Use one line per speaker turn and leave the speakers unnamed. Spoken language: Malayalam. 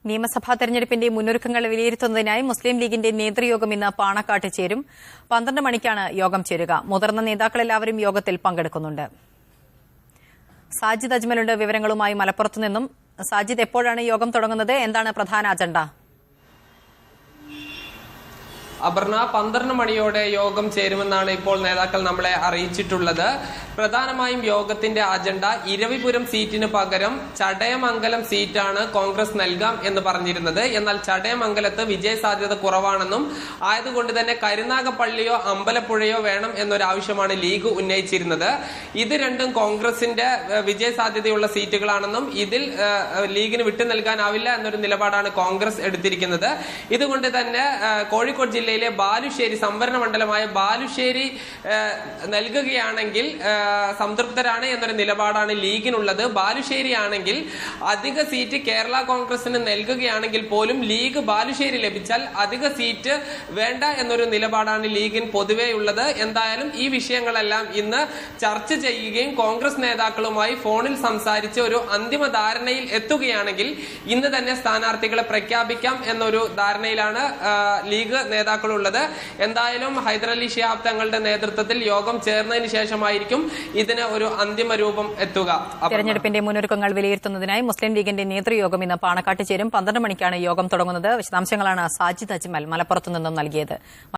നിയമസഭാ തെരഞ്ഞെടുപ്പിന്റെ മുന്നൊരുക്കങ്ങൾ വിലയിരുത്തുന്നതിനായി മുസ്ലിം ലീഗിന്റെ നേതൃയോഗം ഇന്ന് പാണക്കാട്ട് ചേരും. 12 മണിക്കാണ് യോഗം ചേരുക. മുതിർന്ന നേതാക്കളെല്ലാവരും യോഗത്തിൽ പങ്കെടുക്കുന്നുണ്ട്. സാജിദ് അജ്മലുണ്ട് വിവരങ്ങളുമായി മലപ്പുറത്തു നിന്നും. സാജിദ്, എപ്പോഴാണ് യോഗം തുടങ്ങുന്നത്? എന്താണ് പ്രധാന അജണ്ട?
അപർണ, 12 മണിയോടെ യോഗം ചേരുമെന്നാണ് ഇപ്പോൾ നേതാക്കൾ നമ്മളെ അറിയിച്ചിട്ടുള്ളത്. പ്രധാനമായും യോഗത്തിന്റെ അജണ്ട ഇരവിപുരം സീറ്റിന് പകരം ചടയമംഗലം സീറ്റാണ് കോൺഗ്രസ് നൽകാം എന്ന് പറഞ്ഞിരുന്നത്. എന്നാൽ ചടയമംഗലത്ത് വിജയ സാധ്യത കുറവാണെന്നും ആയതുകൊണ്ട് തന്നെ കരുനാഗപ്പള്ളിയോ അമ്പലപ്പുഴയോ വേണം എന്നൊരാവശ്യമാണ് ലീഗ് ഉന്നയിച്ചിരുന്നത്. ഇത് രണ്ടും കോൺഗ്രസിന്റെ വിജയ സാധ്യതയുള്ള സീറ്റുകളാണെന്നും ഇതിൽ ലീഗിന് വിട്ടു നൽകാനാവില്ല എന്നൊരു നിലപാടാണ് കോൺഗ്രസ് എടുത്തിരിക്കുന്നത്. ഇതുകൊണ്ട് തന്നെ കോഴിക്കോട് ജില്ലയിലെ ബാലുശ്ശേരി സംവരണ മണ്ഡലമായ ബാലുശ്ശേരി നൽകുകയാണെങ്കിൽ സംതൃപ്തരാണ് എന്നൊരു നിലപാടാണ് ലീഗിനുള്ളത്. ബാലുശ്ശേരി ആണെങ്കിൽ അധിക സീറ്റ് കേരള കോൺഗ്രസിന് നൽകുകയാണെങ്കിൽ പോലും ലീഗ് ബാലുശ്ശേരി ലഭിച്ചാൽ അധിക സീറ്റ് വേണ്ട എന്നൊരു നിലപാടാണ് ലീഗിന് പൊതുവേ ഉള്ളത്. എന്തായാലും ഈ വിഷയങ്ങളെല്ലാം ഇന്ന് ചർച്ച ചെയ്യുകയും കോൺഗ്രസ് നേതാക്കളുമായി ഫോണിൽ സംസാരിച്ച് ഒരു അന്തിമ ധാരണയിൽ എത്തുകയാണെങ്കിൽ ഇന്ന് തന്നെ സ്ഥാനാർത്ഥികളെ പ്രഖ്യാപിക്കാം എന്നൊരു ധാരണയിലാണ് ലീഗ് നേതാക്കളുള്ളത്. എന്തായാലും ഹൈദരലി ശിഹാബ് തങ്ങളുടെ നേതൃത്വത്തിൽ യോഗം ചേർന്നതിന് ശേഷമായിരിക്കും ഇതിന് ഒരു അന്തിമ രൂപം എത്തുക.
തെരഞ്ഞെടുപ്പിന്റെ മുന്നൊരുക്കങ്ങൾ വിലയിരുത്തുന്നതിനായി മുസ്ലിം ലീഗിന്റെ നേതൃയോഗം ഇന്ന് പാണക്കാട്ട് ചേരും. 12 മണിക്കാണ് യോഗം തുടങ്ങുന്നത്. വിശദാംശങ്ങളാണ് സാജിദ് അജ്മൽ മലപ്പുറത്തു നിന്നും നൽകിയത്.